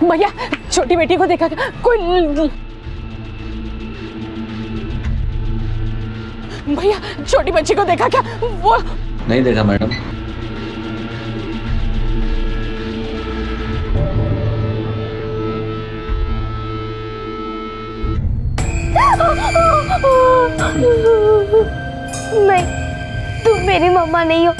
भैया छोटी बेटी को देखा क्या? कोई भैया छोटी बच्ची को देखा क्या? वो नहीं देखा मैडम। नहीं, तुम मेरी मम्मा नहीं हो।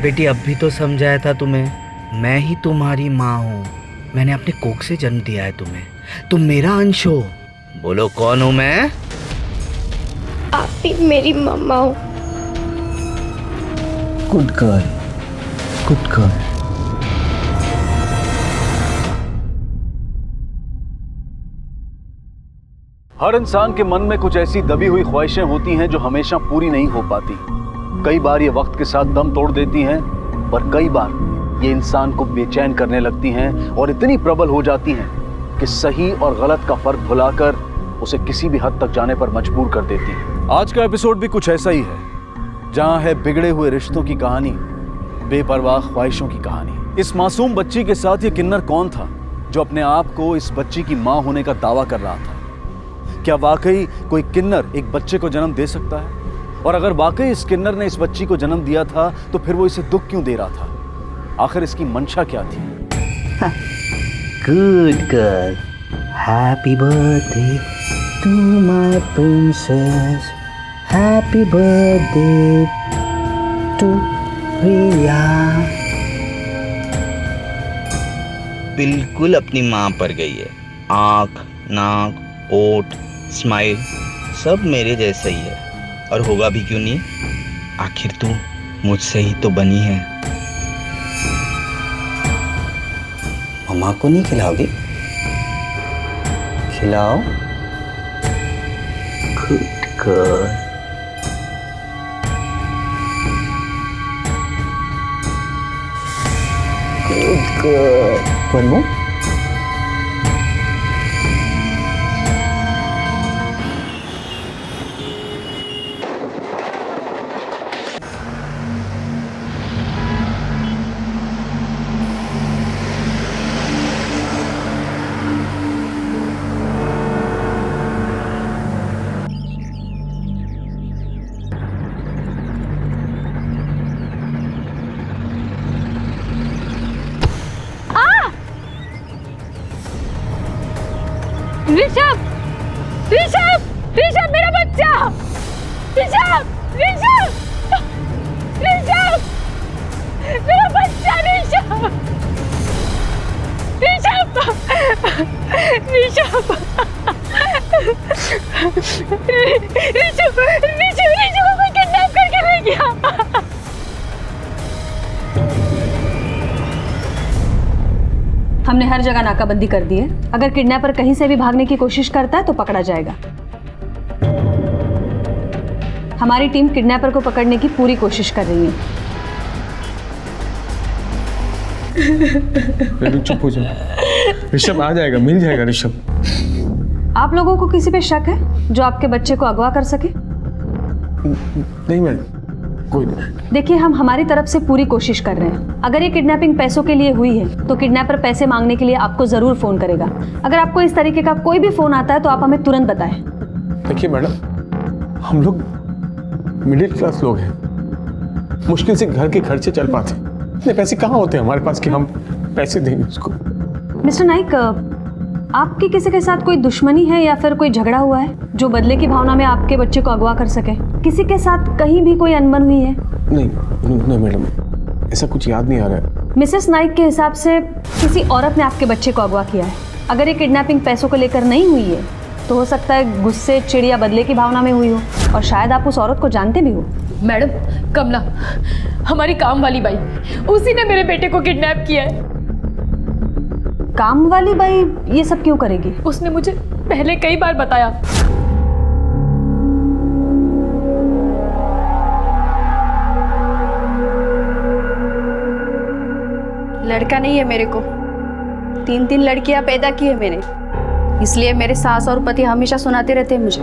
बेटी अब भी तो समझाया था तुम्हें, मैं ही तुम्हारी माँ हूँ। मैंने अपने कोख से जन्म दिया है तुम्हें, तुम मेरा अंश हो। बोलो कौन हूँ मैं? आप भी मेरी मम्मा हो। Good girl, good girl. हर इंसान के मन में कुछ ऐसी दबी हुई ख्वाहिशें होती हैं जो हमेशा पूरी नहीं हो पाती। कई बार ये वक्त के साथ दम तोड़ देती हैं, पर कई बार ये इंसान को बेचैन करने लगती हैं और इतनी प्रबल हो जाती हैं कि सही और गलत का फर्क भुलाकर उसे किसी भी हद तक जाने पर मजबूर कर देती हैं। आज का एपिसोड भी कुछ ऐसा ही है, जहां है बिगड़े हुए रिश्तों की कहानी, बेपरवाह ख्वाहिशों की कहानी। इस मासूम बच्ची के साथ ये किन्नर कौन था जो अपने आप को इस बच्ची की माँ होने का दावा कर रहा था? क्या वाकई कोई किन्नर एक बच्चे को जन्म दे सकता है? और अगर वाकई इस किन्नर ने इस बच्ची को जन्म दिया था तो फिर वो इसे दुख क्यों दे रहा था? आखिर इसकी मंशा क्या थी? Good girl, happy birthday to my princess, happy birthday to Priya. बिल्कुल अपनी माँ पर गई है। आँख, नाक, ओठ, स्माइल सब मेरे जैसा ही है, और होगा भी क्यों नहीं? आखिर तू मुझसे ही तो बनी है। मम्मा को नहीं खिलाओगे? खिलाओ। Good girl. Good girl. One more. Rishabh, Rishabh, Rishabh मेरा बच्चा! ऋषभ, ऋषभ, ऋषभ, मेरा बच्चा ऋषभ, ऋषभ, ऋषभ, ऋषभ, ऋषभ को कोई किडनैप करके ले गया। हमने हर जगह नाकाबंदी कर दी है। अगर किडनैपर कहीं से भी भागने की कोशिश करता है तो पकड़ा जाएगा। हमारी टीम किडनैपर को पकड़ने की पूरी कोशिश कर रही है। चुप हो जाओ। ऋषभ आ जाएगा, मिल जाएगा ऋषभ। आप लोगों को किसी पे शक है जो आपके बच्चे को अगवा कर सके? नहीं मैडम, कोई नहीं। देखिए, हम हमारी तरफ से पूरी कोशिश कर रहे हैं। अगर ये किडनैपिंग पैसों के लिए हुई है तो किडनैपर पैसे मांगने के लिए आपको जरूर फोन करेगा। अगर आपको इस तरीके का कोई भी फोन आता है तो आप हमें तुरंत बताएं। देखिए मैडम, हम लोग मिडिल क्लास लोग हैं, मुश्किल से घर के खर्चे चल पाते हैं। इतने पैसे कहाँ होते हैं हमारे पास कि हम पैसे देंगे उसको। मिस्टर नाइक, आपकी किसी के साथ कोई दुश्मनी है या फिर कोई झगड़ा हुआ है जो बदले की भावना में आपके बच्चे को अगवा कर सके? किसी के साथ कहीं भी कोई अनबन हुई है? नहीं मैडम, ऐसा कुछ याद नहीं आ रहा है। मिसेस नाइक के हिसाब से किसी औरत ने आपके बच्चे को अगवा किया है। अगर ये किडनैपिंग पैसों को लेकर नहीं हुई है तो हो सकता है गुस्से, चिढ़ या बदले की भावना में हुई हो, और शायद आप उस औरत को जानते भी हो। मैडम, कमला, हमारी काम वाली बाई, उसी ने मेरे बेटे को किडनैप किया है। काम वाली बाई ये सब क्यों करेगी? उसने मुझे पहले कई बार बताया। लड़का नहीं है मेरे को, 3 लड़कियां पैदा की है मैंने, इसलिए मेरे सास और पति हमेशा सुनाते रहते हैं मुझे,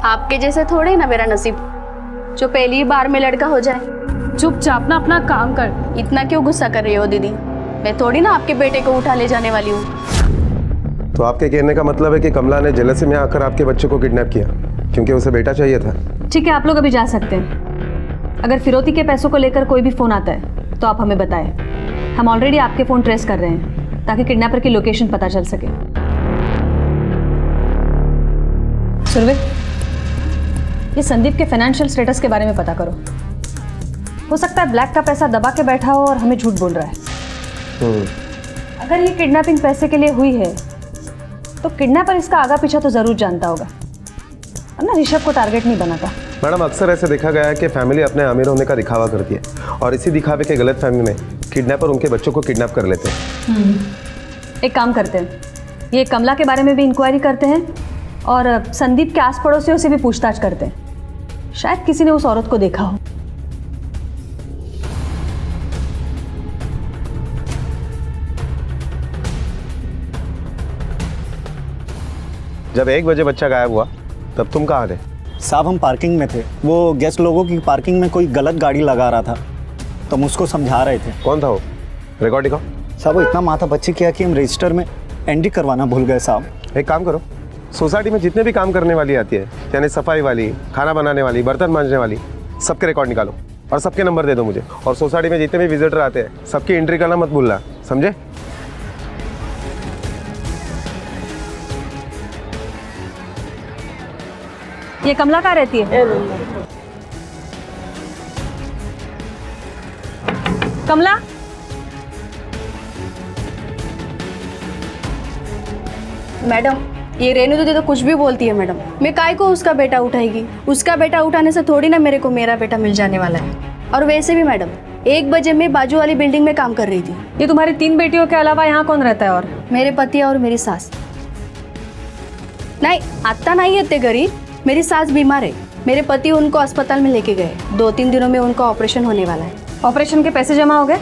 आपके जैसे थोड़े ना मेरा नसीब जो पहली बार में लड़का हो जाए। चुपचाप ना अपना काम कर। इतना क्यों गुस्सा कर रही हो दीदी? मैं थोड़ी ना आपके बेटे को उठा ले जाने वाली हूँ। तो आपके कहने का मतलब है कि कमला ने जेलसी में आकर आपके बच्चे को किडनैप किया क्योंकि उसे बेटा चाहिए था? ठीक है, आप लोग अभी जा सकते हैं। अगर फिरौती के पैसों को लेकर कोई भी फ़ोन आता है तो आप हमें बताएं। हम ऑलरेडी आपके फ़ोन ट्रेस कर रहे हैं ताकि किडनैपर की लोकेशन पता चल सके। सुरभि, ये संदीप के फाइनेंशियल स्टेटस के बारे में पता करो। हो सकता है ब्लैक का पैसा दबा के बैठा हो और हमें झूठ बोल रहा है। अगर ये किडनैपिंग पैसे के लिए हुई है तो किडनैपर इसका आगा पीछा तो ज़रूर जानता होगा, वरना ऋषभ को टारगेट नहीं बनाता। मैडम, अक्सर ऐसे देखा गया है कि फैमिली अपने अमीर होने का दिखावा करती है और इसी दिखावे के गलत फहमी में किडनैपर उनके बच्चों को किडनैप कर लेते हैं। एक काम करते हैं, ये कमला के बारे में भी इंक्वायरी करते हैं और संदीप के आस पड़ोसियों से भी पूछताछ करते हैं। शायद किसी ने उस औरत को देखा हो। जब 1 बजे बच्चा गायब हुआ तब तुम कहाँ थे? साहब हम पार्किंग में थे। वो गेस्ट लोगों की पार्किंग में कोई गलत गाड़ी लगा रहा था तो हम उसको समझा रहे थे। कौन था वो? रिकॉर्ड दिखाओ। साहब वो इतना माथा बच्चे किया कि हम रजिस्टर में एंट्री करवाना भूल गए साहब। एक काम करो, सोसाइटी में जितने भी काम करने वाली आती है, यानी सफाई वाली, खाना बनाने वाली, बर्तन मांजने वाली, सबके रिकॉर्ड निकालो और सबके नंबर दे दो मुझे। और सोसाइटी में जितने भी विजिटर आते हैं सबकी एंट्री करना मत भूलना, समझे? ये कमला कहाँ रहती है? कमला, मैडम, ये रेनू दीदी तो कुछ भी बोलती है मैडम। मैं काय को उसका बेटा उठाएगी? उसका बेटा उठाने से थोड़ी ना मेरे को मेरा बेटा मिल जाने वाला है। और वैसे भी मैडम, 1 बजे मैं बाजू वाली बिल्डिंग में काम कर रही थी। ये तुम्हारी 3 बेटियों के अलावा यहाँ कौन रहता है? और मेरे पति और मेरी सास। नहीं, आता नहीं है ते घरी। मेरी सास बीमार है। मेरे पति उनको अस्पताल में लेके गए। 2-3 दिनों में उनका ऑपरेशन होने वाला है। ऑपरेशन के पैसे जमा हो गए?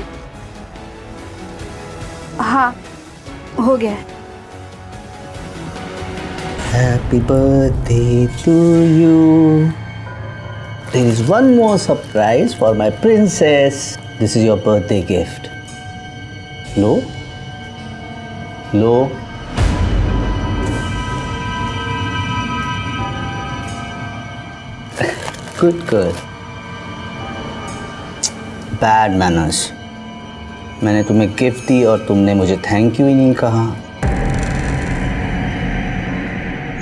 हाँ, हो गया है। Happy birthday to you. There is one more surprise for my princess. This is your birthday gift. Low, low. Good girl. Bad manners. मैंने तुम्हें गिफ्ट दी और तुमने मुझे थैंक यू ही नहीं कहा।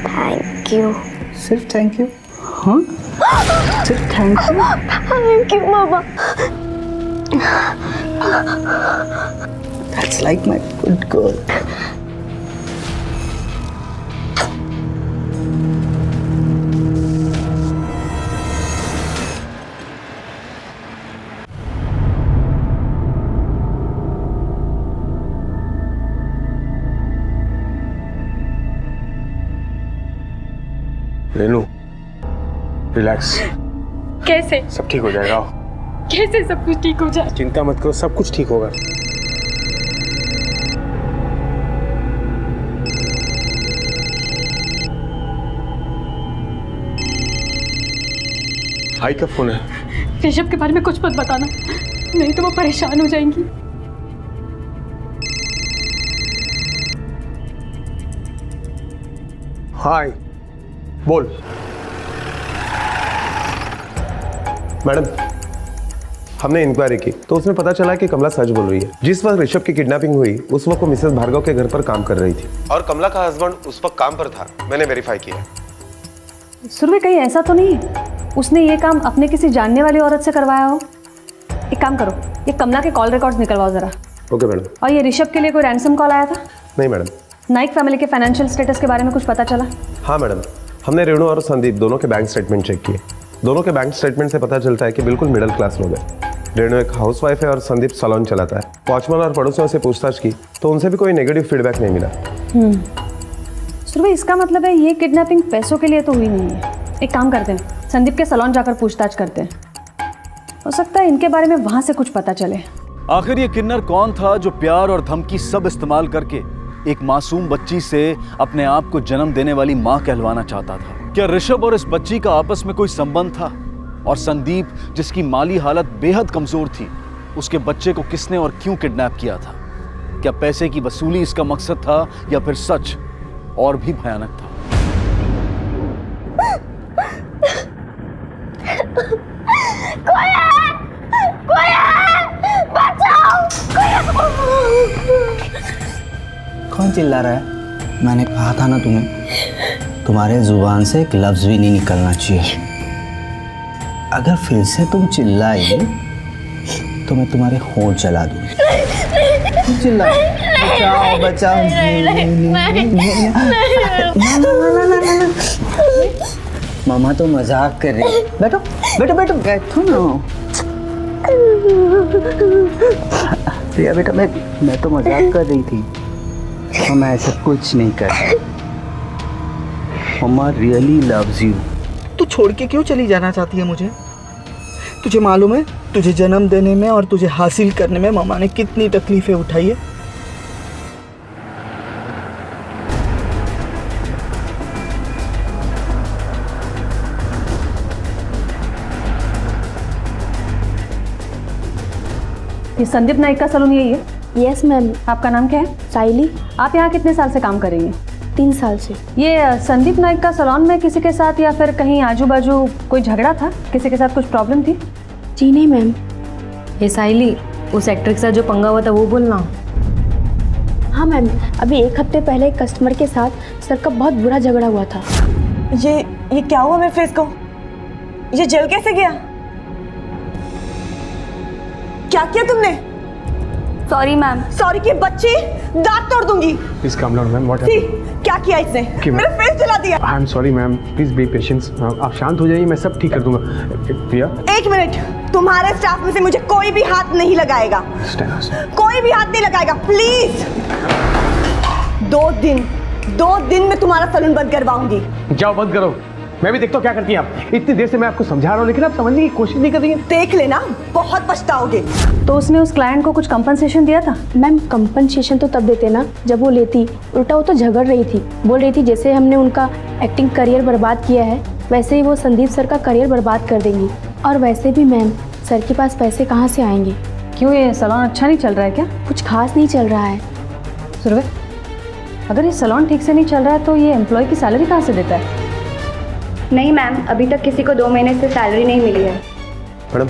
Thank you. सिर्फ थैंक यू? हाँ? सिर्फ thank you? Thank you mama. That's like my good girl. Renu, relax. कैसे? सब ठीक हो जाएगा। आओ। कैसे सब कुछ ठीक हो जाए? चिंता मत करो, सब कुछ ठीक होगा। भाई का फोन है। ऋषभ के बारे में कुछ मत बताना, नहीं तो वो परेशान हो जाएंगी। हाय, बोल। मैडम, हमने इंक्वायरी की तो उसमें पता चला कि कमला सच बोल रही है। जिस वक्त ऋषभ की किडनैपिंग हुई उस वक्त वो मिसेस भार्गव के घर पर काम कर रही थी और कमला का हस्बैंड उस वक्त काम पर था। मैंने वेरीफाई किया। सुरभि, कहीं ऐसा तो नहीं उसने ये काम अपने किसी जानने वाली औरत से करवाया हो? एक काम करो, ये कमला के कॉल रिकॉर्ड्स निकलवाओ जरा। Okay madam. और ये ऋषभ के लिए कोई रैंसम कॉल आया था? नहीं मैडम। नाइक फैमिली के फाइनेंशियल स्टेटस के बारे में कुछ पता चला? हाँ मैडम, हमने रेणु और संदीप दोनों के बैंक स्टेटमेंट चेक किए। दोनों के बैंक स्टेटमेंट से पता चलता है कि बिल्कुल मिडिल क्लास लोग हैं। रेणु एक हाउसवाइफ है और संदीप सैलून चलाता है। वॉचमैन और पड़ोसियों से पूछताछ की तो उनसे भी कोई नेगेटिव फीडबैक नहीं मिला। सुरभि, इसका मतलब है ये किडनैपिंग पैसों के लिए तो हुई नहीं है। एक काम करते हैं, संदीप के सैलून जाकर पूछताछ करते हैं। हो सकता है इनके बारे में वहां से कुछ पता चले। आखिर ये किन्नर कौन था जो प्यार और धमकी सब इस्तेमाल करके एक मासूम बच्ची से अपने आप को जन्म देने वाली माँ कहलवाना चाहता था? क्या ऋषभ और इस बच्ची का आपस में कोई संबंध था? और संदीप, जिसकी माली हालत बेहद कमजोर थी, उसके बच्चे को किसने और क्यों किडनैप किया था? क्या पैसे की वसूली इसका मकसद था या फिर सच और भी भयानक था? कौन चिल्ला रहा है? मैंने कहा था ना तुम्हें, तुम्हारे जुबान से एक लफ्ज भी नहीं निकलना चाहिए। अगर फिर से तुम चिल्लाई तो मैं तुम्हारे होंठ जला दूंगी। चिल्ला, बचाओ बचाओ। मामा तो मजाक कर रही है। बैठो बैठो बैठो बैठो ना। प्रिया बेटा, मैं तो मजाक कर रही थी। मैं ऐसा कुछ नहीं कर रहा। मम्मा रियली लव्स यू। तू छोड़ के क्यों चली जाना चाहती है मुझे? तुझे मालूम है तुझे जन्म देने में और तुझे हासिल करने में मम्मा ने कितनी तकलीफें उठाई है। ये संदीप नाइक का सलून यही है? Yes ma'am. आपका नाम क्या है? साइली। आप यहाँ कितने साल से काम कर रही हैं? 3 साल से। ये संदीप नाइक का सलून में किसी के साथ या फिर कहीं आजू बाजू कोई झगड़ा था? किसी के साथ कुछ प्रॉब्लम थी? जी नहीं मैम। ये साइली, उस एक्टर के साथ जो पंगा हुआ था वो बोलना। हाँ मैम, अभी 1 हफ्ते पहले एक कस्टमर के साथ सर का बहुत बुरा झगड़ा हुआ था। ये क्या हुआ मेरे फेस को? ये जल कैसे गया? क्या किया तुमने? Sorry ma'am. सॉरी की बच्ची, दांत तोड़ दूंगी। Please come down ma'am. What happened? क्या किया इसने? मेरा फेस जला दिया। I am sorry ma'am, please be patience. आप शांत हो जाइए, मैं सब ठीक कर दूंगा। प्रिया, 1 मिनट, तुम्हारे स्टाफ में से मुझे कोई भी हाथ नहीं लगाएगा। कोई भी हाथ नहीं लगाएगा, प्लीज। 2 दिन में तुम्हारा सलून बंद करवाऊंगी। जाओ बंद करो। मैं भी देखता हूँ क्या करती हैं आप। इतनी देर से मैं आपको समझा रहा हूँ लेकिन आप समझने की कोशिश नहीं कर रही हैं। देख लेना, बहुत पछताओगे। तो उसने उस क्लाइंट को कुछ कंपनसेशन दिया था? मैम कंपनसेशन तो तब देते ना जब वो लेती, उल्टा वो तो झगड़ रही थी। बोल रही थी जैसे हमने उनका एक्टिंग करियर बर्बाद किया है वैसे ही वो संदीप सर का करियर बर्बाद कर देंगी। और वैसे भी मैम, सर के पास पैसे कहाँ से आएंगे? क्यों, ये सलून अच्छा नहीं चल रहा है क्या? कुछ खास नहीं चल रहा है। सुरभि, अगर ये सलून ठीक से नहीं चल रहा है तो ये एम्प्लॉय की सैलरी कहाँ से देता है? नहीं मैम, अभी तक किसी को 2 महीने से सैलरी नहीं मिली है। मैडम,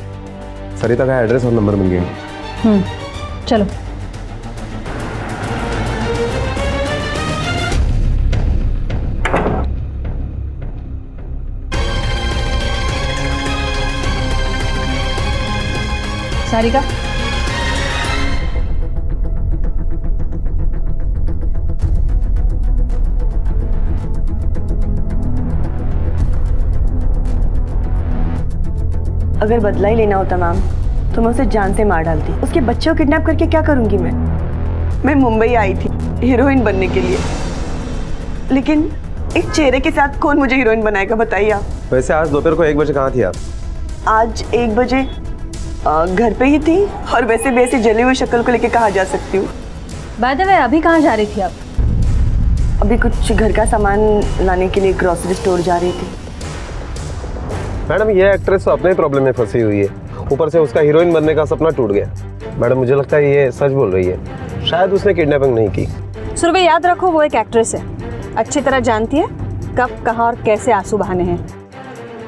सरिता का एड्रेस और नंबर मिल गया। चलो। सारिका, अगर बदला ही लेना होता मैम तो मैं उसे जान से मार डालती। उसके बच्चे को किडनैप करके क्या करूंगी मैं मुंबई आई थी हीरोइन बनने के लिए, लेकिन इस चेहरे के साथ कौन मुझे हीरोइन बनाएगा बताइए आप। वैसे आज दोपहर को 1 बजे कहाँ थी आप? आज 1 बजे घर पे ही थी, और वैसे भी ऐसी जली हुई शक्ल को लेके कहाँ जा सकती हूँ। बाय द वे, अभी कहाँ जा रही थी आप? अभी कुछ घर का सामान लाने के लिए ग्रोसरी स्टोर जा रही थी। मैडम, ये एक्ट्रेस तो अपने ही प्रॉब्लम में फंसी हुई है, ऊपर से उसका हीरोइन बनने का सपना टूट गया। मैडम, मुझे लगता है ये सच बोल रही है, शायद उसने किडनैपिंग नहीं की। सुरभि, याद रखो वो एक एक्ट्रेस है, अच्छी तरह जानती है कब, कहाँ और कैसे आंसू बहाने हैं।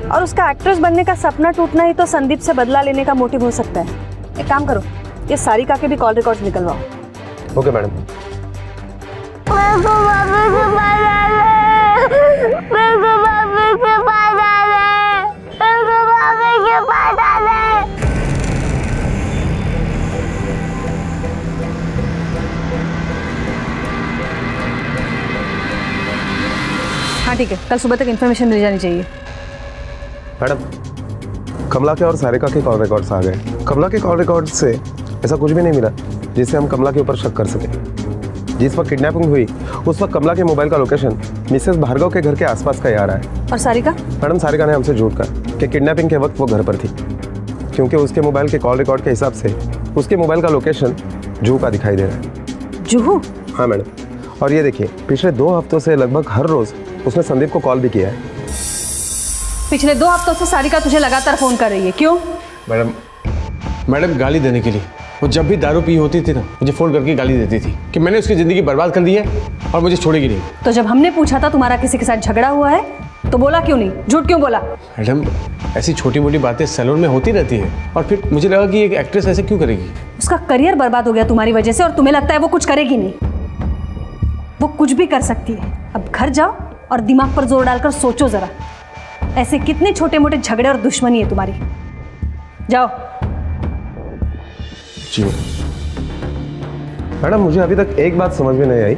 और उसका एक्ट्रेस बनने का सपना टूटना ही तो संदीप से बदला लेने का मोटिव हो सकता है। एक काम करो, ये सारिका के भी कॉल रिकॉर्ड्स निकलवाओ। Okay madam. हाँ ठीक है, कल सुबह तक इन्फॉर्मेशन मिल जानी चाहिए। मैडम, कमला के और सारिका के कॉल रिकॉर्ड्स आ गए। कमला के कॉल रिकॉर्ड से ऐसा कुछ भी नहीं मिला जिससे हम कमला के ऊपर शक कर सके। जिस वक्त किडनैपिंग हुई उस वक्त कमला के मोबाइल का लोकेशन मिसेस भार्गव के घर के आसपास का ही आ रहा है। और सारिका? मैडम, सारिका ने हमसे झूठ कहा कि किडनैपिंग के वक्त वो घर पर थी, क्योंकि उसके मोबाइल के कॉल रिकॉर्ड के हिसाब से उसके मोबाइल का लोकेशन जुहू का दिखाई दे रहा है। जुहू? हाँ मैडम, और ये देखिए, पिछले 2 हफ्तों से लगभग हर रोज उसने संदीप को कॉल भी किया है। पिछले 2 हफ्तों से सारिका तुझे लगातार फोन कर रही है, क्यों? मैडम, गाली देने के लिए। वो जब भी दारू पी होती थी ना, मुझे फ़ोन करके गाली देती थी कि मैंने उसकी ज़िंदगी बर्बाद कर दी है और मुझे छोड़ेगी नहीं। तो जब हमने पूछा था तुम्हारा किसी के साथ झगड़ा हुआ है तो बोला क्यों नहीं, झूठ क्यों बोला? मैडम, ऐसी छोटी मोटी बातें सैलून में होती रहती है, और फिर मुझे लगा कि एक एक्ट्रेस ऐसे क्यों करेगी। उसका करियर बर्बाद हो गया तुम्हारी वजह से और तुम्हें लगता है वो कुछ करेगी नहीं। वो कुछ भी कर सकती है। अब घर जाओ और दिमाग पर जोर डालकर सोचो जरा, ऐसे कितने छोटे मोटे झगड़े और दुश्मनी है तुम्हारी। जाओ। जी मैडम, मुझे अभी तक एक बात समझ में नहीं आई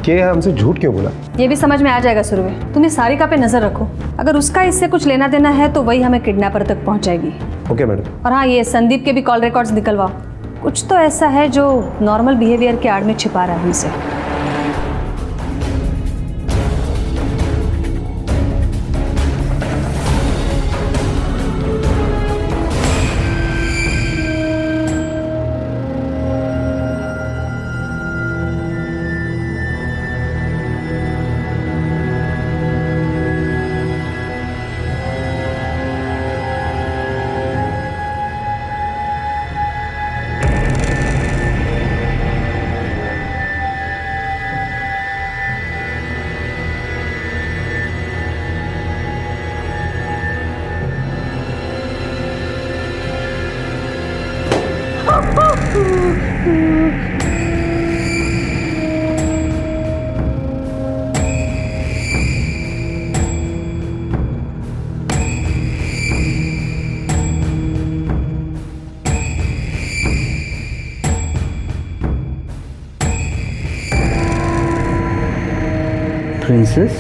कि ये हमसे झूठ क्यों बोला। ये भी समझ में आ जाएगा सुरभि। तुम्हें सारिका पे नजर रखो, अगर उसका इससे कुछ लेना देना है तो वही हमें किडनैपर तक पहुंचाएगी। Okay madam. और हाँ, ये संदीप के भी कॉल रिकॉर्ड्स निकलवाओ। कुछ तो ऐसा है जो नॉर्मल बिहेवियर के आड़ में छिपा रहा है हमसे। Princess,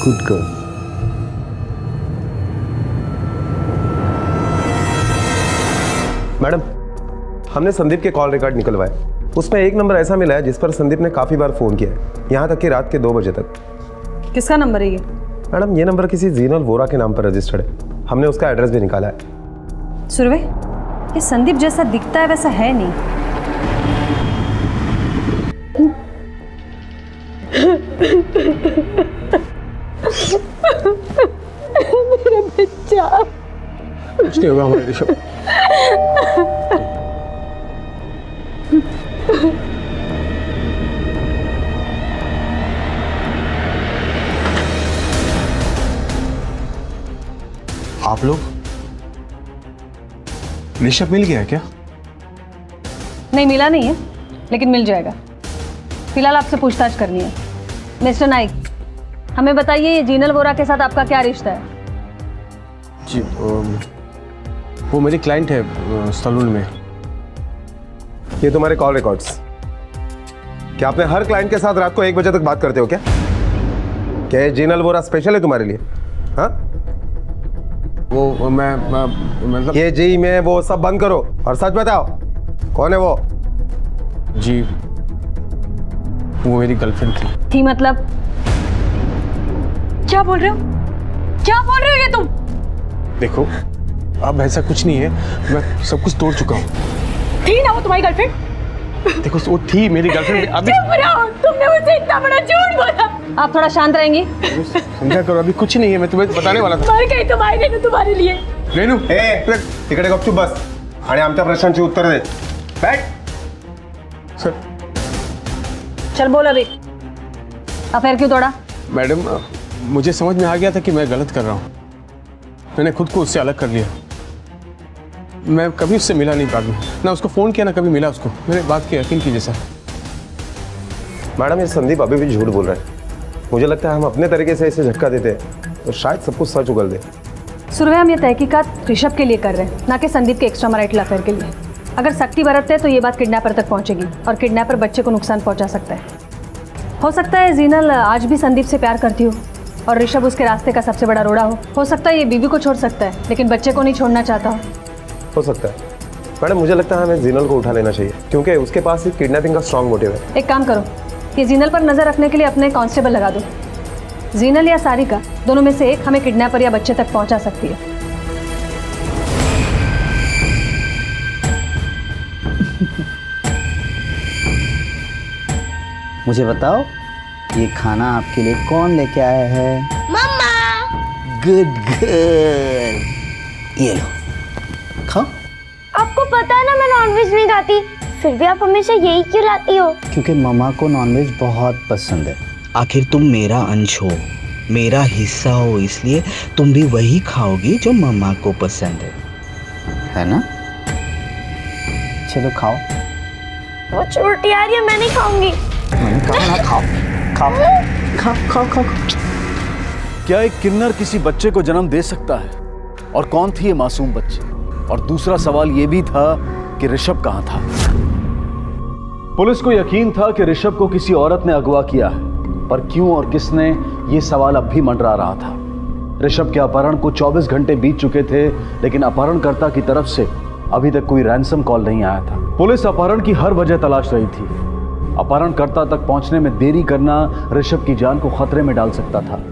good girl. मैडम, हमने संदीप के कॉल रिकॉर्ड निकलवाए। उसमें एक नंबर ऐसा मिला है जिस पर संदीप ने काफ़ी बार फ़ोन किया है, यहाँ तक कि रात के 2 बजे तक। किसका नंबर है ये? मैडम, ये नंबर किसी जीनल वोरा के नाम पर रजिस्टर्ड है। हमने उसका एड्रेस भी निकाला है। सुरभि, ये संदीप जैसा दिखता है वैसा है नहीं। मेरा बच्चा। कुछ नहीं होगा हमारे ऋषभ। आप लोग, ऋषभ मिल गया है क्या? नहीं, मिला नहीं है, लेकिन मिल जाएगा। फिलहाल आपसे पूछताछ करनी है। मिस्टर नाइक, हमें बताइए ये जीनल वोरा के साथ आपका क्या रिश्ता है? जी, वो मेरी क्लाइंट है सलून में। ये तुम्हारे कॉल रिकॉर्ड्स। क्या आपने हर क्लाइंट के साथ रात को 1 बजे तक बात करते हो क्या? क्या ये जीनल वोरा स्पेशल है तुम्हारे लिए? हाँ, वो मैं मतलब ये जी में वो सब बंद करो और सच बताओ, कौन है वो? जी, वो मेरी गर्लफ्रेंड थी। मतलब? क्या बोल रहे हो? क्या बोल रहे हो ये तुम? देखो, अब ऐसा कुछ नहीं है, मैं सब कुछ तोड़ चुका हूँ। थी ना वो तुम्हारी गर्लफ्रेंड? देखो, वो थी मेरी गर्लफ्रेंड। अभी चुप रहो, तुमने मुझसे इतना बड़ा झूठ बोला। आप थोड़ा शांत रहेंगी? समझा करो, अभी कुछ नहीं है, मैं तुम्हें बताने वाला था। मर गई तुम्हारी रेनू तुम्हारे लिए। रेनू, तिकडे गपचूप बस आणि आमच्या प्रश्नांची उत्तर दे। बैठ। सर, चल बोल अभी, अफेयर क्यों तोड़ा? मैडम, मुझे समझ में आ गया था कि मैं गलत कर रहा हूँ। मैंने खुद को उससे अलग कर लिया। मैं कभी उससे मिला नहीं बाद में, ना उसको फ़ोन किया ना कभी मिला उसको। मैंने बात की यकीन कीजिए सर। मैडम, ये संदीप अभी भी झूठ बोल रहा है। मुझे लगता है हम अपने तरीके से इसे झटका देते हैं तो शायद सब कुछ सच उगल दे। सुरभि, हम ये तहकीकात ऋषभ के लिए कर रहे हैं, ना कि संदीप के एक्स्ट्रा मैरिटल अफेयर के लिए। अगर सख्ती बरतते हैं तो ये बात किडनैपर तक पहुंचेगी और किडनैपर बच्चे को नुकसान पहुंचा सकता है। हो सकता है जीनल आज भी संदीप से प्यार करती हो और ऋषभ उसके रास्ते का सबसे बड़ा रोड़ा हो सकता है ये बीवी को छोड़ सकता है लेकिन बच्चे को नहीं छोड़ना चाहता हो सकता है। मैडम, मुझे लगता है हमें जीनल को उठा लेना चाहिए क्योंकि उसके पास एक किडनैपिंग का स्ट्रॉन्ग मोटिव है। एक काम करो, ये जीनल पर नजर रखने के लिए अपने कांस्टेबल लगा दो। जीनल या सारिका, दोनों में से एक हमें किडनैपर या बच्चे तक पहुंचा सकती है। मुझे बताओ, ये खाना आपके लिए कौन लेके आया है? मम्मा। गुड गर्ल, ये लो, खाओ। आपको पता है ना मैं नॉनवेज नहीं खाती, फिर भी आप हमेशा यही क्यों लाती हो? क्योंकि मम्मा को नॉनवेज बहुत पसंद है। आखिर तुम मेरा अंश हो, मेरा हिस्सा हो, इसलिए तुम भी वही खाओगी जो मम्मा को पसंद है ना? चलो खाओ। वो छोटी आ रही है, मैं नहीं खाऊंगी। मैंने कहा ना, खाओ खाओ खाओ खाओ खाओ। क्या एक किन्नर किसी बच्चे को जन्म दे सकता है? और कौन थी ये मासूम बच्ची? और दूसरा सवाल ये भी था कि ऋषभ कहां था? पुलिस को यकीन था कि ऋषभ को किसी औरत ने अगवा किया है, पर क्यों और किसने, ये सवाल अब भी मंडरा रहा था। ऋषभ के अपहरण को 24 घंटे बीत चुके थे, लेकिन अपहरणकर्ता की तरफ से अभी तक कोई रैंसम कॉल नहीं आया था। पुलिस अपहरण की हर वजह तलाश रही थी। अपहरणकर्ता तक पहुंचने में देरी करना ऋषभ की जान को खतरे में डाल सकता था।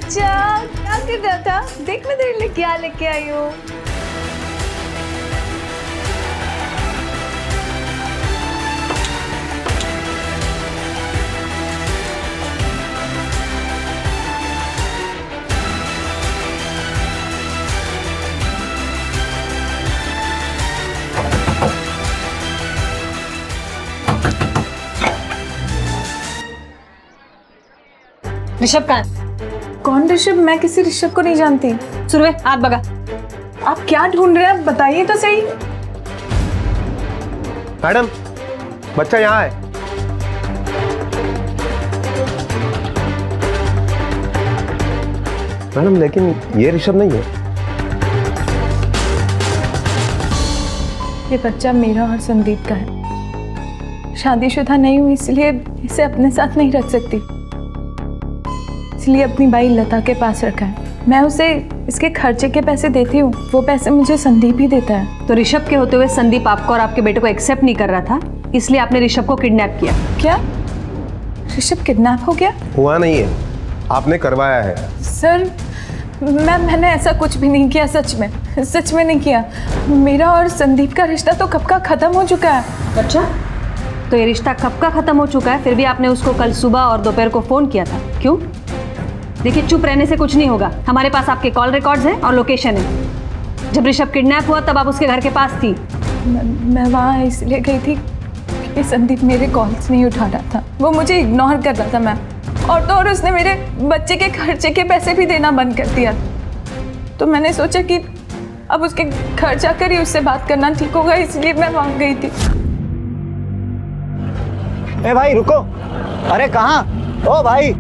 क्या कर रहा था? देख मैं तेरे लिए क्या लेके आई हूँ। ऋषभ कहाँ है? कौन ऋषभ? मैं किसी ऋषभ को नहीं जानती। सुरवे, हाथ भगा। आप क्या ढूंढ रहे हैं, बताइए तो सही। मैडम, बच्चा यहाँ है। मैडम, लेकिन ये ऋषभ नहीं है। ये बच्चा मेरा और संदीप का है। शादीशुदा नहीं हुई, इसलिए इसे अपने साथ नहीं रख सकती, इसलिए अपनी बाई लता के पास रखा है। मैं उसे इसके खर्चे के पैसे देती हूँ, वो पैसे मुझे संदीप ही देता है। तो ऋषभ के होते हुए संदीप आपको और आपके बेटे को एक्सेप्ट नहीं कर रहा था, इसलिए आपने ऋषभ को किडनैप किया। क्या ऋषभ किडनैप हो गया? हुआ नहीं है, आपने करवाया है। सर, मैंने ऐसा कुछ भी नहीं किया, सच में नहीं किया। मेरा और संदीप का रिश्ता तो कब का खत्म हो चुका है। अच्छा, तो ये रिश्ता कब का खत्म हो चुका है, फिर भी आपने उसको कल सुबह और दोपहर को फोन किया था, क्यों? देखिए, चुप रहने से कुछ नहीं होगा। हमारे पास आपके कॉल रिकॉर्ड्स हैं और लोकेशन है। जब ऋषभ किडनैप हुआ तब आप उसके घर के पास थी। मैं वहाँ इसलिए गई थी कि संदीप मेरे कॉल्स नहीं उठा रहा था, वो मुझे इग्नोर कर रहा था मैम। और तो और उसने मेरे बच्चे के खर्चे के पैसे भी देना बंद कर दिया। तो मैंने सोचा कि अब उसके घर जाकर ही उससे बात करना ठीक होगा, इसलिए मैं वहाँ गई थी। ए भाई रुको, अरे कहाँ? ओ भाई,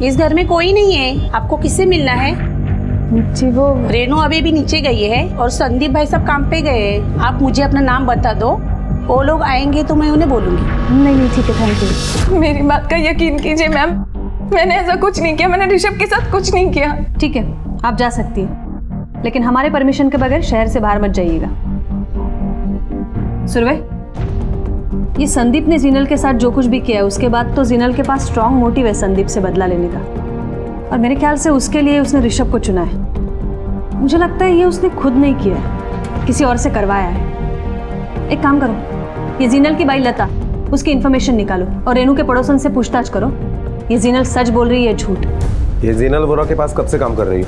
इस घर में कोई नहीं है, आपको किससे मिलना है? जी वो रेनू अभी भी नीचे गई है और संदीप भाई सब काम पे गए हैं। आप मुझे अपना नाम बता दो, वो लोग आएंगे तो मैं उन्हें बोलूंगी। नहीं ठीक है, थैंक यू। मेरी बात का यकीन कीजिए मैम, मैंने ऐसा कुछ नहीं किया, मैंने ऋषभ के साथ कुछ नहीं किया। ठीक है, आप जा सकती हैं, लेकिन हमारे परमिशन के बगैर शहर से बाहर मत जाइएगा। सुरवे, ये संदीप ने जीनल के साथ जो कुछ भी किया है, उसके बाद तो जीनल के पास स्ट्रांग मोटिव है संदीप से बदला लेने का, और मेरे ख्याल से उसके लिए उसने ऋषभ को चुना है। मुझे लगता है ये उसने खुद नहीं किया है, किसी और से करवाया है। एक काम करो, ये जीनल की बाई लता, उसकी इन्फॉर्मेशन निकालो और रेनू के पड़ोसन से पूछताछ करो, ये जीनल सच बोल रही है झूठ। ये जीनल वोरा के पास कब से काम कर रही हो?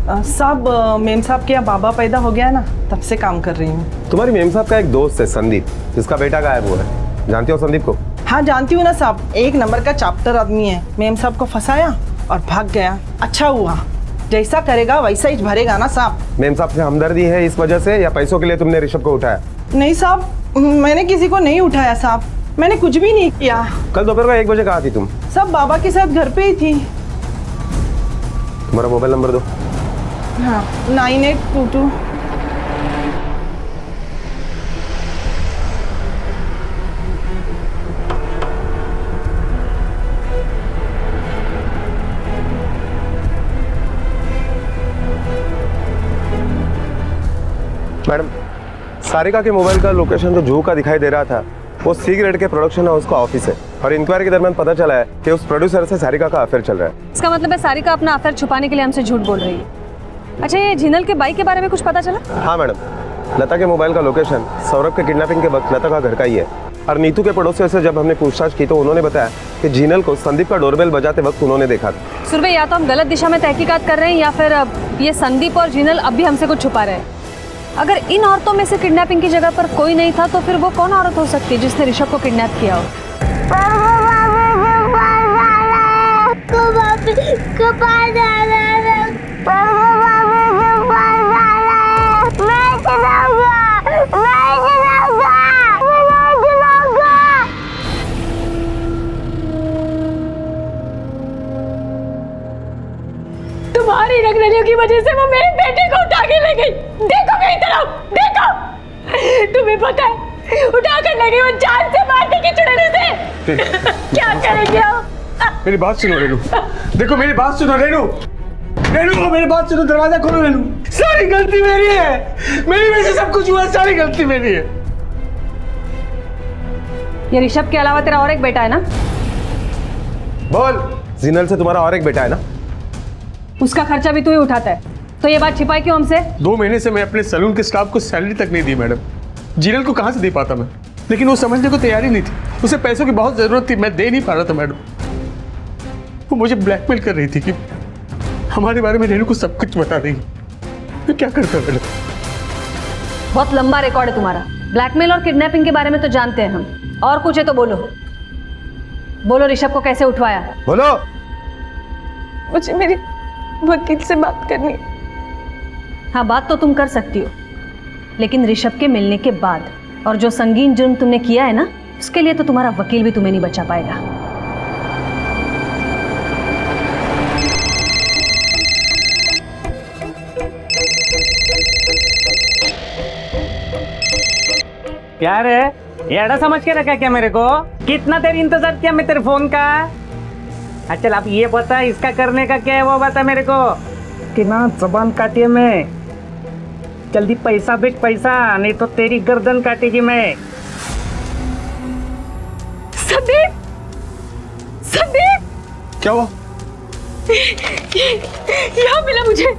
साहब, मेम साहब के यहाँ बाबा पैदा हो गया ना, तब से काम कर रही हूँ। तुम्हारी मेम साहब का एक दोस्त है संदीप, जिसका बेटा गायब हुआ है, जानती हो संदीप को? हाँ जानती हूँ ना साहब, एक नंबर का चैप्टर आदमी है। मेम साहब को फंसाया और भाग गया। अच्छा हुआ, जैसा करेगा वैसा ही भरेगा ना साहब। मेम साहब से हमदर्दी है इस वजह से, या पैसों के लिए तुमने ऋषभ को उठाया? नहीं साहब, मैंने किसी को नहीं उठाया साहब, मैंने कुछ भी नहीं किया। कल दोपहर को 1 बजे कहाँ थी तुम? सब बाबा के साथ घर पे ही थी। तुम्हारा मोबाइल नंबर दो। हाँ 9822। मैडम, सारिका के मोबाइल का लोकेशन तो जूहू का दिखाई दे रहा था। वो सी ग्रेड के प्रोडक्शन हाउस का ऑफिस है और इंक्वायरी के दरमियान पता चला है कि उस प्रोड्यूसर से सारिका का अफेयर चल रहा है। इसका मतलब है सारिका अपना अफेयर छुपाने के लिए हमसे झूठ बोल रही है। अच्छा, ये झीनल के बाइक के बारे में कुछ पता चला? हाँ मैडम, लता के मोबाइल का लोकेशन सौरभ के किडनैपिंग के वक्त लता का घर का ही है। और नीतू के पड़ोसियों से जब हमने पूछताछ की तो उन्होंने बताया कि झीनल को संदीप का डोरबेल बजाते वक्त उन्होंने देखा था। सुरभि, या तो हम गलत दिशा में तहकीकात कर रहे हैं या फिर ये संदीप और झीनल अब भी हमसे कुछ छुपा रहे हैं। अगर इन औरतों में से किडनैपिंग की जगह पर कोई नहीं था तो फिर वो कौन औरत हो सकती है जिसने ऋषभ को किडनैप किया हो? तुम्हारी रगड़लियों की वजह से वो मेरे बेटे को उठा के ले गई। देखो मेरी तरफ, देखो। तुम्हें पता है, उठा कर ले गई, वो जान से मारने की चुड़ैल से। क्या करेंगे आप? मेरी बात सुनो रेनू, देखो मेरी बात सुनो रेनू, रेनू मेरी बात सुनो, दरवाजा खोलो रेनू। सारी गलती मेरी है, मेरी वजह से सब कुछ हुआ, सारी गलती मेरी है। ये ऋषभ के अलावा तेरा और एक बेटा है ना? बोल, झीनल से तुम्हारा और एक बेटा है ना? उसका खर्चा भी तू ही उठाता है, तो ये बात छिपाई क्यों हमसे? 2 महीने से मैं अपने सैलून के स्टाफ को सैलरी तक नहीं दी मैडम। झीनल को कहाँ से दे पाता मैं, लेकिन वो समझने को तैयार ही नहीं थी। उसे पैसों की बहुत ज़रूरत थी, मैं दे नहीं पा रहा था मैडम। वो मुझे ब्लैकमेल कर रही थी कि हमारे बारे में रेनू को सब कुछ बता देगी। मैं क्या करता मैडम? बहुत लंबा रिकॉर्ड है तुम्हारा। ब्लैकमेल और किडनैपिंग के बारे में तो जानते हैं हम, और कुछ है तो बोलो। बोलो, ऋषभ को कैसे उठवाया? बोलो। मुझे मेरी वकील से बात करनी। हाँ, बात तो तुम कर सकती हो, लेकिन ऋषभ के मिलने के बाद। और जो संगीन जुर्म तुमने किया है ना, उसके लिए तो तुम्हारा वकील भी तुम्हें नहीं बचा पाएगा। क्या रे, एड़ा समझ के रखा क्या मेरे को? कितना देर इंतजार किया मैं तेरे फोन का। अच्छा अब ये बता, इसका करने का क्या है वो बता मेरे को। कि ना जबान काटिए मैं, जल्दी पैसा भेज पैसा, नहीं तो तेरी गर्दन काटेगी मैं। संदीप, संदीप, क्या हुआ? यहाँ मिला मुझे।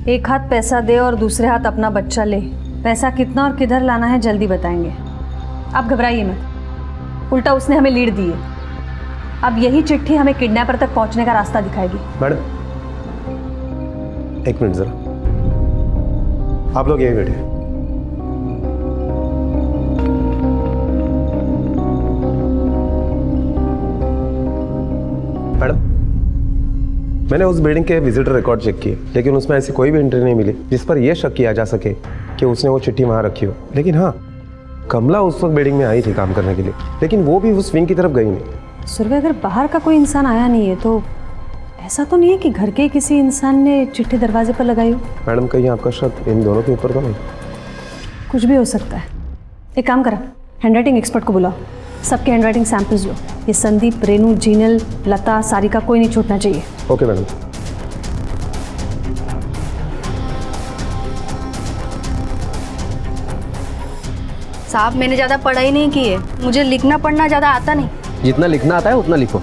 एक हाथ पैसा दे और दूसरे हाथ अपना बच्चा ले। पैसा कितना और किधर लाना है जल्दी बताएंगे। आप घबराइए मत, उल्टा उसने हमें लीड दी है। अब यही चिट्ठी हमें किडनैपर तक पहुंचने का रास्ता दिखाएगी। मैडम, एक मिनट जरा, आप लोग यहीं बैठिए। मैडम, मैंने उस बिल्डिंग के विजिटर रिकॉर्ड चेक किए, लेकिन उसमें ऐसी कोई भी एंट्री नहीं मिली जिस पर यह शक किया जा सके कि उसने वो चिट्ठी वहां रखी हो। लेकिन हाँ, कमला उस वक्त बिल्डिंग में आई थी काम करने के लिए, लेकिन वो भी उस विंग की तरफ गई नहीं। सुरभि, अगर बाहर का कोई इंसान आया नहीं है तो ऐसा तो नहीं है कि घर के किसी इंसान ने चिट्ठी दरवाजे पर लगाई हो? मैडम, कहीं आपका शक इन दोनों के ऊपर तो नहीं? कुछ भी हो सकता है। एक काम करा, हैंडराइटिंग एक्सपर्ट को बुलाओ, सबके हैंडराइटिंग सैंपल्स लो। ये संदीप, रेनू, झीनल, लता, सारिका, कोई नहीं छूटना चाहिए। Okay madam. साहब, मैंने ज़्यादा पढ़ाई नहीं की है, मुझे लिखना पढ़ना ज़्यादा आता नहीं। जितना लिखना आता है उतना लिखो।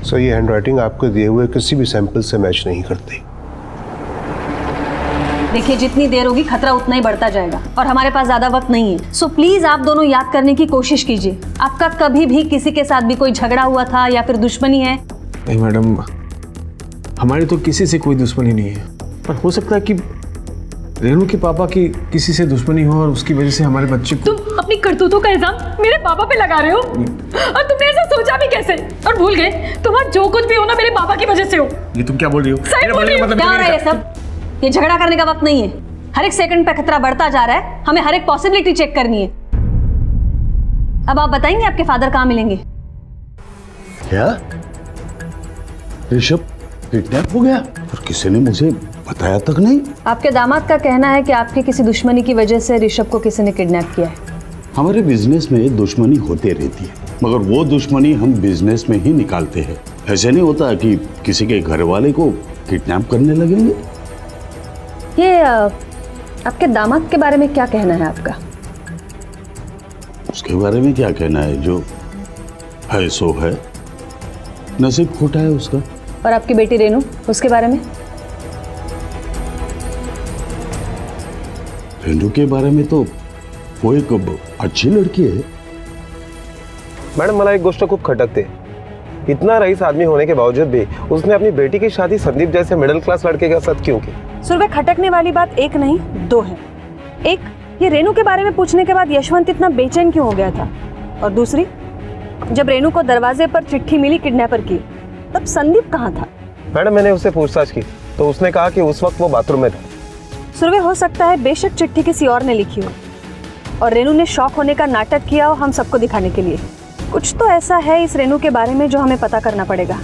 सो ये हैंडराइटिंग आपको दिए हुए किसी भी सैंपल से मैच नहीं करती। देखिए, जितनी देर होगी खतरा उतना ही बढ़ता जाएगा और हमारे पास ज्यादा वक्त नहीं है। सो प्लीज आप दोनों याद करने की कोशिश कीजिए, आपका कभी भी किसी के साथ भी कोई झगड़ा हुआ था या फिर दुश्मनी है? नहीं मैडम, हमारी तो किसी से कोई दुश्मनी नहीं है। पर हो सकता है कि रेणु के पापा की किसी से दुश्मनी हो और उसकी वजह से हमारे बच्चे को। तुम अपनी करतूतों का इल्जाम मेरे पापा पे लगा रहे हो, और तुमने ऐसा सोचा भी कैसे? और भूल गए तुम्हारा जो कुछ भी हो ना मेरे पापा की वजह से हो। ये तुम क्या बोल रही हो? सही बोल रही हूँ। क्या हो रहा है ये सब? ये झगड़ा करने का वक्त नहीं है। हर एक सेकंड पे खतरा बढ़ता जा रहा है, हमें हर एक पॉसिबिलिटी चेक करनी है। अब आप बताएंगे आपके फादर कहाँ मिलेंगे? क्या ऋषभ किडनैप हो गया और किसी ने मुझे बताया तक नहीं? आपके दामाद का कहना है कि आपकी किसी दुश्मनी की वजह से ऋषभ को किसी ने किडनैप किया है। हमारे बिजनेस में दुश्मनी होते रहती है, मगर वो दुश्मनी हम बिजनेस में ही निकालते हैं। ऐसे नहीं होता कि किसी के घर वाले को किडनैप करने लगेंगे। ये आपके दामाद के बारे में क्या कहना है आपका? उसके बारे में क्या कहना है? जो है सो है, नसीब खोटा है उसका। और आपकी बेटी रेणु, उसके बारे में? रेणु के बारे में तो वो एक अच्छी लड़की है। मॅडम मला एक गोष्ट खूप खटकते, इतना रईस आदमी होने के बावजूद भी उसने अपनी बेटी की शादी संदीप जैसे मिडिल क्लास लड़के के साथ क्यों की? सुरभि, खटकने वाली बात एक नहीं दो है। एक, ये रेणु के बारे में पूछने के बाद यशवंत इतना बेचैन क्यों हो गया था? और दूसरी, जब रेणु को दरवाजे पर चिट्ठी मिली किडनैपर की, तब संदीप कहाँ था? मैडम मैंने उससे पूछताछ की तो उसने कहा कि उस वक्त वो बाथरूम में था। सुरभि, हो सकता है बेशक चिट्ठी किसी और ने लिखी हो और रेणु ने शौक होने का नाटक किया हो हम सबको दिखाने के लिए। कुछ तो ऐसा है इस रेणु के बारे में जो हमें पता करना पड़ेगा,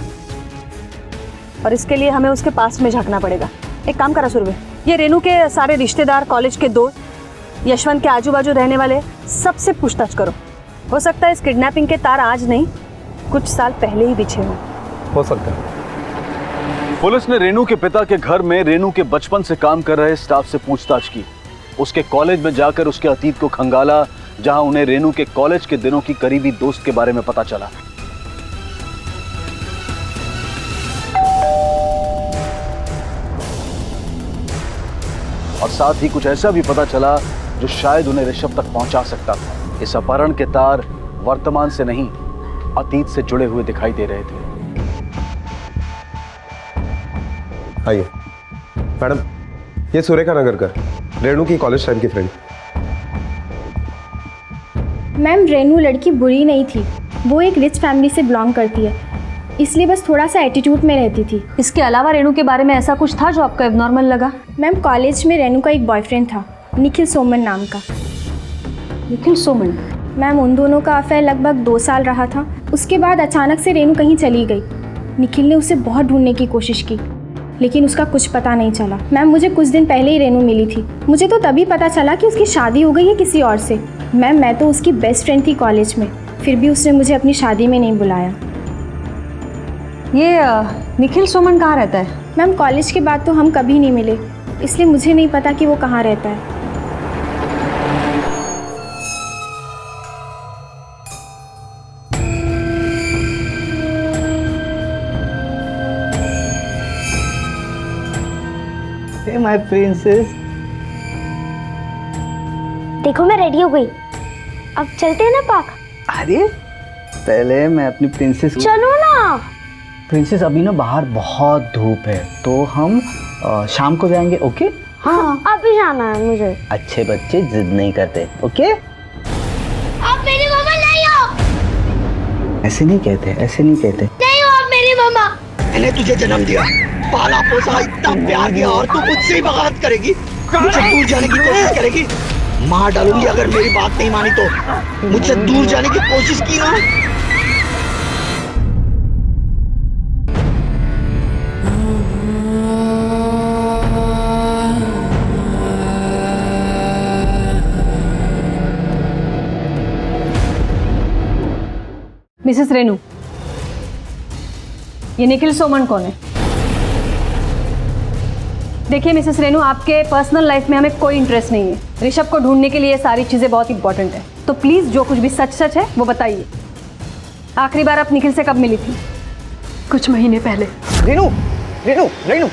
और इसके लिए हमें उसके पास में झांकना पड़ेगा। एक काम करा सुरभि, ये रेणु के सारे रिश्तेदार, कॉलेज के दोस्त, यशवंत के आजू बाजू रहने वाले सबसे पूछताछ करो। हो सकता है इस किडनैपिंग के तार आज नहीं, कुछ साल पहले ही बिछे हों। हो सकता है। पुलिस ने रेणु के पिता के घर में रेणु के बचपन से काम कर रहे स्टाफ से पूछताछ की। उसके कॉलेज में जाकर उसके अतीत को खंगाला, जहां उन्हें रेणु के कॉलेज के दिनों की करीबी दोस्त के बारे में पता चला। और साथ ही कुछ ऐसा भी पता चला जो शायद उन्हें ऋषभ तक पहुंचा सकता था। इस अपहरण के तार वर्तमान से नहीं, अतीत से जुड़े हुए दिखाई दे रहे थे। आइए मैडम, ये सुरेखा नगरकर, रेणु की कॉलेज टाइम की फ्रेंड। मैम, रेणु लड़की बुरी नहीं थी, वो एक रिच फैमिली से बिलोंग करती है, इसलिए बस थोड़ा सा एटीट्यूड में रहती थी। इसके अलावा रेणु के बारे में ऐसा कुछ था जो आपको एबनॉर्मल लगा? मैम, कॉलेज में रेणु का एक बॉयफ्रेंड था, निखिल सोमन नाम का। निखिल सोमन? मैम, उन दोनों का अफेयर लगभग 2 साल रहा था। उसके बाद अचानक से रेणु कहीं चली गई। निखिल ने उसे बहुत ढूंढने की कोशिश की, लेकिन उसका कुछ पता नहीं चला। मैम, मुझे कुछ दिन पहले ही रेणु मिली थी। मुझे तो तभी पता चला कि उसकी शादी हो गई है किसी और से। मैम, मैं तो उसकी बेस्ट फ्रेंड थी कॉलेज में, फिर भी उसने मुझे अपनी शादी में नहीं बुलाया। ये निखिल सोमन कहाँ रहता है? मैम, कॉलेज के बाद तो हम कभी नहीं मिले, इसलिए मुझे नहीं पता कि वो कहाँ रहता है। Hey, my princess. देखो, मैं रेडी हो गई, अब चलते हैं ना पार्क? अरे पहले मैं अपनी प्रिंसेस। चलो ना। प्रिंसेस, अभी ना बाहर बहुत धूप है, तो हम शाम को जाएंगे। ओके? हाँ, अभी जाना है मुझे। अच्छे बच्चे जिद नहीं करते। ओके? आप मेरी मम्मा नहीं हो। ऐसे नहीं कहते, ऐसे नहीं कहते। नहीं हो आप मेरी मम्मा। मैंने तुझे जन्म दिया, पाला पोसा, इतना प्यार किया, और तू मुझसे ही बगावत करेगी, मुझसे दूर जाने की कोशिश करेगी। मार डालूंगी अगर मेरी बात नहीं मानी तो। मुझसे दूर जाने की कोशिश की ना। मिसेस रेणु, ये निखिल सोमन कौन है? देखिए मिसेस रेणु, आपके पर्सनल लाइफ में हमें कोई इंटरेस्ट नहीं है। ऋषभ को ढूंढने के लिए ये सारी चीज़ें बहुत इंपॉर्टेंट है, तो प्लीज़ जो कुछ भी सच सच है वो बताइए। आखिरी बार आप निखिल से कब मिली थी? कुछ महीने पहले। रेणु, रेणु, रेणु,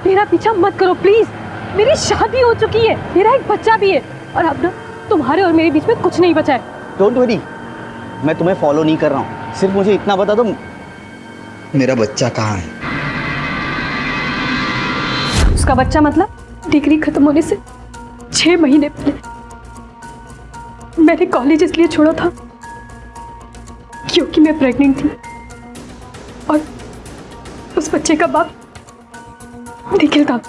मेरा पीछा मत करो प्लीज़। मेरी शादी हो चुकी है, मेरा एक बच्चा भी है, और अब ना तुम्हारे और मेरे बीच में कुछ नहीं बचा है। डोंट वरी, मैं तुम्हें फॉलो नहीं कर रहा हूँ, सिर्फ मुझे इतना बता दो, मेरा बच्चा कहाँ है? उसका बच्चा मतलब? डिग्री खत्म होने से 6 महीने पहले मैंने कॉलेज इसलिए छोड़ा था क्योंकि मैं प्रेग्नेंट थी और उस बच्चे का बाप निखिल था।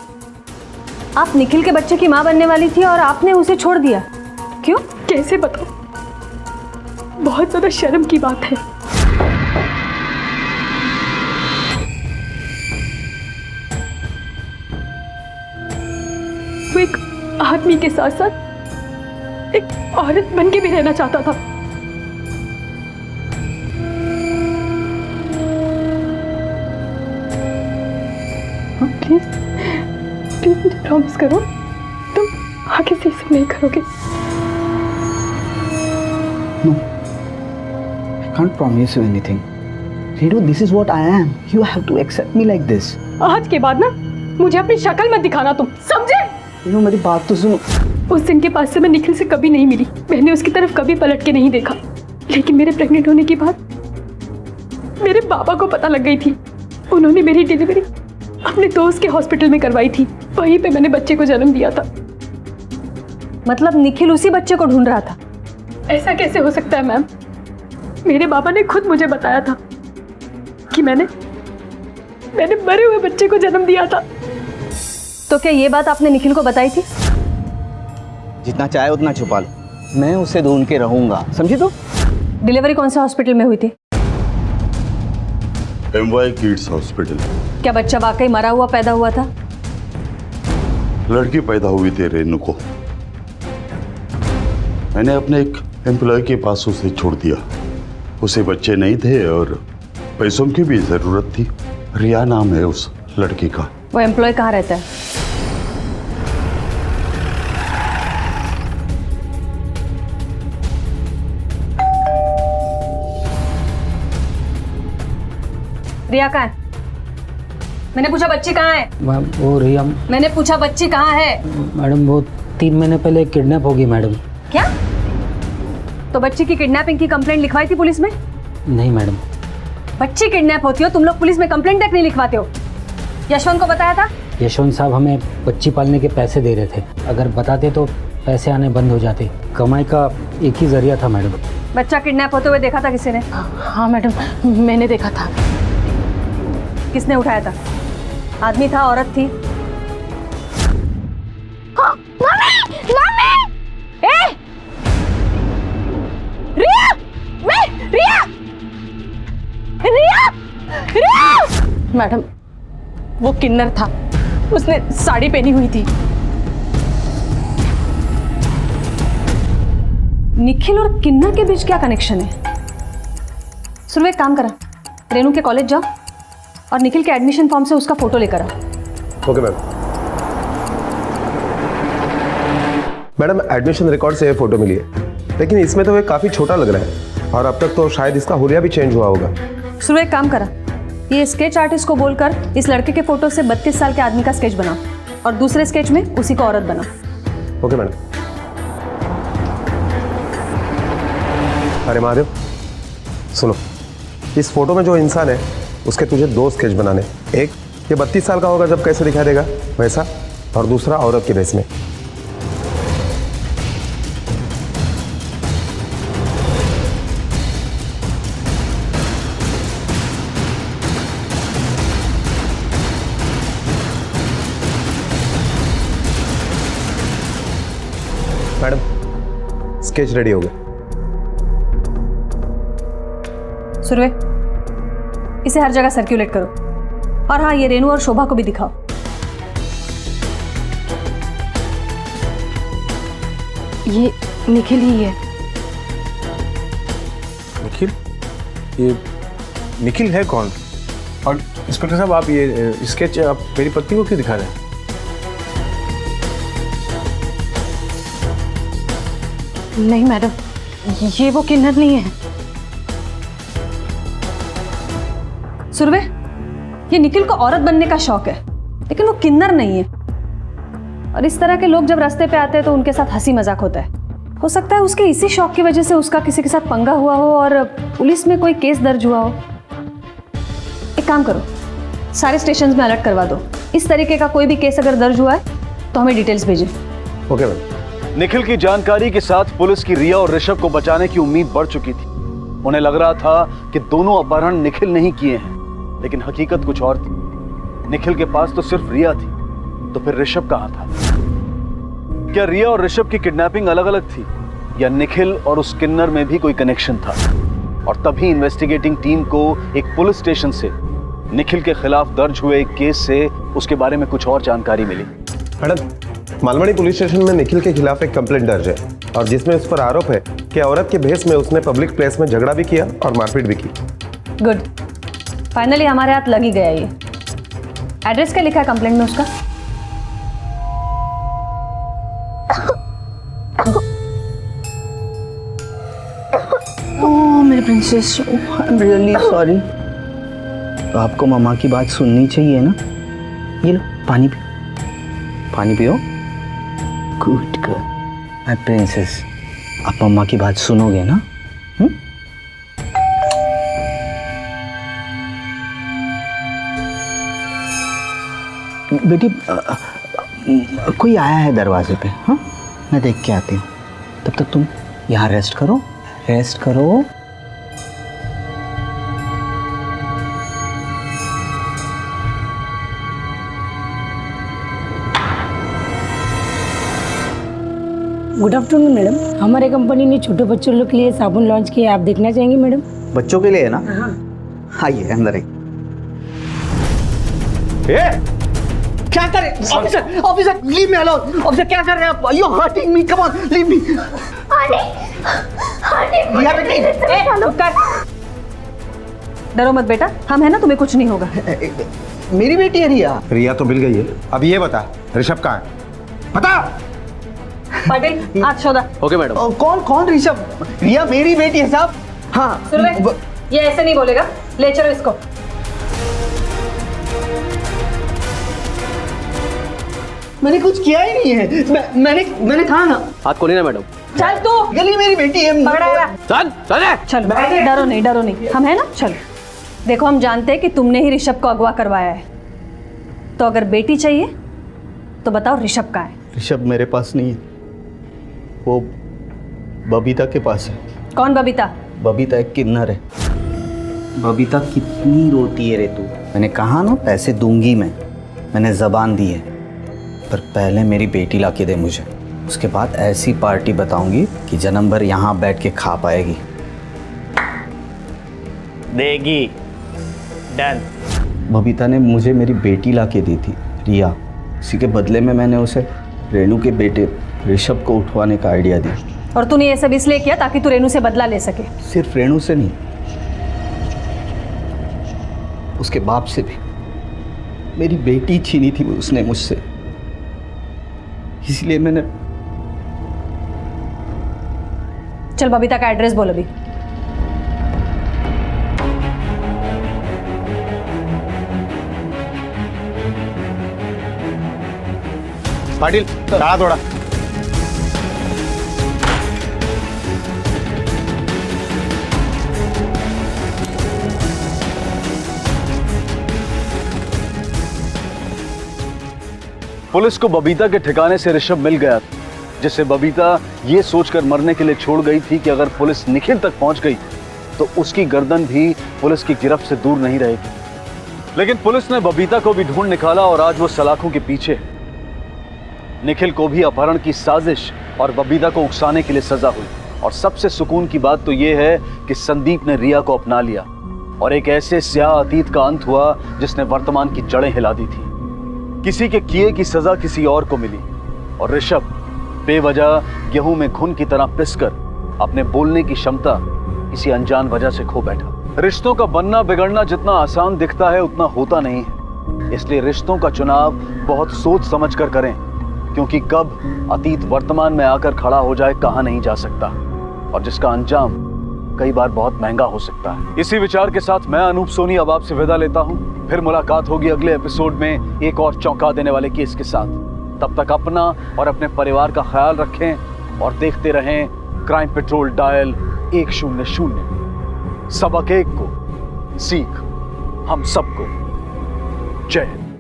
आप निखिल के बच्चे की माँ बनने वाली थी और आपने उसे छोड़ दिया, क्यों? कैसे बताऊं? बहुत ज्यादा शर्म की बात है। वो एक आदमी के साथ साथ एक औरत बन के भी रहना चाहता था। प्लीज प्लीज मुझे प्रॉमिस करो तुम आगे से सब नहीं करोगे। No, I can't promise you anything. Reenu, this is what I am. You have to accept me like this. आज के बाद ना मुझे अपनी शक्ल मत दिखाना, तुम समझे? Reenu, मेरी बात तो सुनो। उस दिन के बाद से मैं निखिल से कभी नहीं मिली, मैंने उसकी तरफ कभी पलट के नहीं देखा। लेकिन मेरे प्रेग्नेंट होने के बाद मेरे पापा को पता लग गई थी। उन्होंने मेरी डिलीवरी अपने दोस्त के हॉस्पिटल में करवाई थी, वहीं पे मैंने बच्चे को जन्म दिया था। मतलब निखिल उसी बच्चे को ढूंढ रहा था? ऐसा कैसे हो सकता है मैम? मेरे पापा ने खुद मुझे बताया था कि मैंने मरे हुए बच्चे को जन्म दिया था। तो क्या ये बात आपने निखिल को बताई थी? जितना चाहे उतना छुपा लो, मैं उसे ढूंढ के रहूंगा, समझी? तो डिलीवरी कौन से हॉस्पिटल में हुई थी? MY kids hospital. क्या बच्चा वाकई मरा हुआ पैदा हुआ था? लड़की पैदा हुई थी रेनू को। मैंने अपने एक एम्प्लॉय के पास उसे छोड़ दिया। उसे बच्चे नहीं थे और पैसों की भी जरूरत थी। रिया नाम है उस लड़की का। वो एम्प्लॉय कहाँ रहता है? रिया कहाँ है? मैंने पूछा बच्ची कहाँ है? मैम वो रिया, मैंने पूछा बच्ची कहाँ है? मैडम वो 3 महीने पहले किडनैप होगी मैडम। क्या? तो बच्ची की किडनैपिंग की कंप्लेंट लिखवाई थी पुलिस में? नहीं मैडम। बच्ची किडनैप होती हो, तुम लोग पुलिस में कंप्लेंट तक नहीं लिखवाते हो। यशवंत को बताया था? यशवंत साहब हमें बच्ची पालने के पैसे दे रहे थे, अगर बताते तो पैसे आने बंद हो जाते। कमाई का एक ही जरिया था मैडम। बच्चा किडनैप होते हुए देखा था किसी ने? हाँ मैडम, मैंने देखा था। किसने उठाया था? आदमी था, औरत थी? मैडम वो किन्नर था, उसने साड़ी पहनी हुई थी। निखिल और किन्नर के बीच क्या कनेक्शन है? सुनो एक काम करा, रेनू के कॉलेज जाओ और निखिल के एडमिशन फॉर्म से उसका फोटो लेकर आओ। Okay ma'am. Madam admission record से ये फोटो मिली है, लेकिन इसमें तो ये काफी छोटा लग रहा है और अब तक तो शायद इसका हुलिया भी चेंज हुआ होगा। सुनो एक काम करा, ये स्केच आर्टिस्ट को बोलकर इस लड़के के फोटो से 32 साल के आदमी का स्केच बनाओ और दूसरे स्केच में उसी को औरत बनाओ। Okay madam. अरे महादेव सुनो, इस फोटो में जो इंसान है उसके तुझे 2 स्केच बनाने। एक ये 32 साल का होगा जब कैसे दिखाई देगा वैसा, और दूसरा औरत के बेस में। मैडम स्केच रेडी हो गया। सुरवे इसे हर जगह सर्कुलेट करो, और हाँ ये रेनू और शोभा को भी दिखाओ। ये निखिल ही है। निखिल? ये निखिल है कौन? और इंस्पेक्टर साहब आप ये स्केच आप मेरी पत्नी को क्यों दिखा रहे हैं? नहीं मैडम, ये वो किन्नर नहीं है। सुरवे ये निखिल को औरत बनने का शौक है, लेकिन वो किन्नर नहीं है। और इस तरह के लोग जब रास्ते पे आते हैं तो उनके साथ हंसी मजाक होता है। हो सकता है उसके इसी शौक की वजह से उसका किसी के साथ पंगा हुआ हो और पुलिस में कोई केस दर्ज हुआ हो। एक काम करो, सारे स्टेशंस में अलर्ट करवा दो इस तरीके का कोई भी केस अगर दर्ज हुआ है तो हमें डिटेल्स भेजें। Okay ma'am. निखिल की जानकारी के साथ पुलिस की रिया और ऋषभ को बचाने की उम्मीद बढ़ चुकी थी। उन्हें लग रहा था कि दोनों अपहरण निखिल ने ही किए हैं, लेकिन हकीकत कुछ और थी। निखिल के पास तो सिर्फ रिया थी, तो फिर ऋषभ कहां था? क्या रिया और ऋषभ की किडनैपिंग अलग अलग थी, या निखिल और उस किन्नर में भी कोई कनेक्शन था? और तभी इन्वेस्टिगेटिंग टीम को एक पुलिस स्टेशन से निखिल के खिलाफ दर्ज हुए एक केस से उसके बारे में कुछ और जानकारी मिली। मैडम, मालवाड़ी पुलिस स्टेशन में निखिल के खिलाफ एक कंप्लेंट दर्ज है, और जिसमें उस पर आरोप है कि औरत के भेष में उसने पब्लिक प्लेस में झगड़ा भी किया और मारपीट भी की। गुड, फाइनली हमारे हाथ लग ही गया ये। एड्रेस क्या लिखा है कंप्लेंट में उसका? ओह मेरी princess, I am really sorry. तो आपको मम्मा की बात सुननी चाहिए ना। ये लो पानी पियो, पानी पियो। गुड गर्ल माय प्रिंसेस, आप मम्मा की बात सुनोगे ना? बेटी, कोई आया है दरवाजे पे। हाँ, मैं देख के आती हूँ। तब तक तुम यहाँ रेस्ट करो, रेस्ट करो। गुड आफ्टरनून मैडम, हमारे कंपनी ने छोटे बच्चों लोग के लिए साबुन लॉन्च किया, आप देखना चाहेंगे मैडम? बच्चों के लिए है ना? आइए अंदर आइए। क्या कर रहे officer? Officer leave me alone. Officer क्या कर रहे हैं आप? You hurting me, come on leave me. डरो मत बेटा, हम है ना, तुम्हें कुछ नहीं होगा। मेरी बेटी है रिया। रिया तो मिल गई है, अब ये बता ऋषभ कहाँ है? बता। पाटिल, आज शोधा। Okay madam. कौन कौन ऋषभ? रिया मेरी बेटी है साहब। हाँ सुरवे, ये ऐसे नहीं बोलेगा, ले चलो इसको। मैंने कुछ किया ही नहीं है। मैंने कहा ना। हाथ खोली ना मैडम। चल तू, गली मेरी बेटी है। चल चल चल, डरो नहीं, डरो नहीं, हम है ना। चल देखो, हम जानते हैं कि तुमने ही ऋषभ को अगवा करवाया है, तो अगर बेटी चाहिए तो बताओ ऋषभ कहाँ है? ऋषभ मेरे पास नहीं है, वो बबीता के पास है। कौन बबीता? बबीता एक किन्नर है। बबीता कितनी रोती है रे तू। मैंने कहा ना पैसे दूंगी मैंने जबान दी है, पर पहले मेरी बेटी ला के दे मुझे, उसके बाद ऐसी पार्टी बताऊंगी कि जन्म भर यहाँ बैठ के खा पाएगी। देगी। डन। बबीता ने मुझे मेरी बेटी ला के दी थी, रिया। इसी के बदले में मैंने उसे रेणु के बेटे ऋषभ को उठवाने का आइडिया दिया। और तूने ये सब इसलिए किया ताकि तू रेणु से बदला ले सके? सिर्फ रेणु से नहीं, उसके बाप से भी। मेरी बेटी छीनी थी उसने मुझसे, इसलिए मैंने। चल बबीता का एड्रेस बोल अभी। पाटिल, कहा थोड़ा। पुलिस को बबीता के ठिकाने से ऋषभ मिल गया था, जिसे बबीता ये सोचकर मरने के लिए छोड़ गई थी कि अगर पुलिस निखिल तक पहुंच गई तो उसकी गर्दन भी पुलिस की गिरफ्त से दूर नहीं रहेगी। लेकिन पुलिस ने बबीता को भी ढूंढ निकाला और आज वो सलाखों के पीछे है। निखिल को भी अपहरण की साजिश और बबीता को उकसाने के लिए सजा हुई। और सबसे सुकून की बात तो ये है कि संदीप ने रिया को अपना लिया और एक ऐसे स्याह अतीत का अंत हुआ जिसने वर्तमान की जड़ें हिला दी थी। किसी के किए की सजा किसी और को मिली और ऋषभ बेवजह गेहूं में घुन की तरह पिसकर अपने बोलने की क्षमता किसी अनजान वजह से खो बैठा। रिश्तों का बनना बिगड़ना जितना आसान दिखता है उतना होता नहीं है, इसलिए रिश्तों का चुनाव बहुत सोच समझ कर करें, क्योंकि कब अतीत वर्तमान में आकर खड़ा हो जाए कहा नहीं जा सकता, और जिसका अंजाम कई बार बहुत महंगा हो सकता है। इसी विचार के साथ मैं अनूप सोनी अब आपसे विदा लेता हूं। फिर मुलाकात होगी अगले एपिसोड में एक और चौंका देने वाले केस के साथ। तब तक अपना और अपने परिवार का ख्याल रखें और देखते रहें क्राइम पेट्रोल डायल 100। सबक एक को सीख हम सबको। जय हिंद।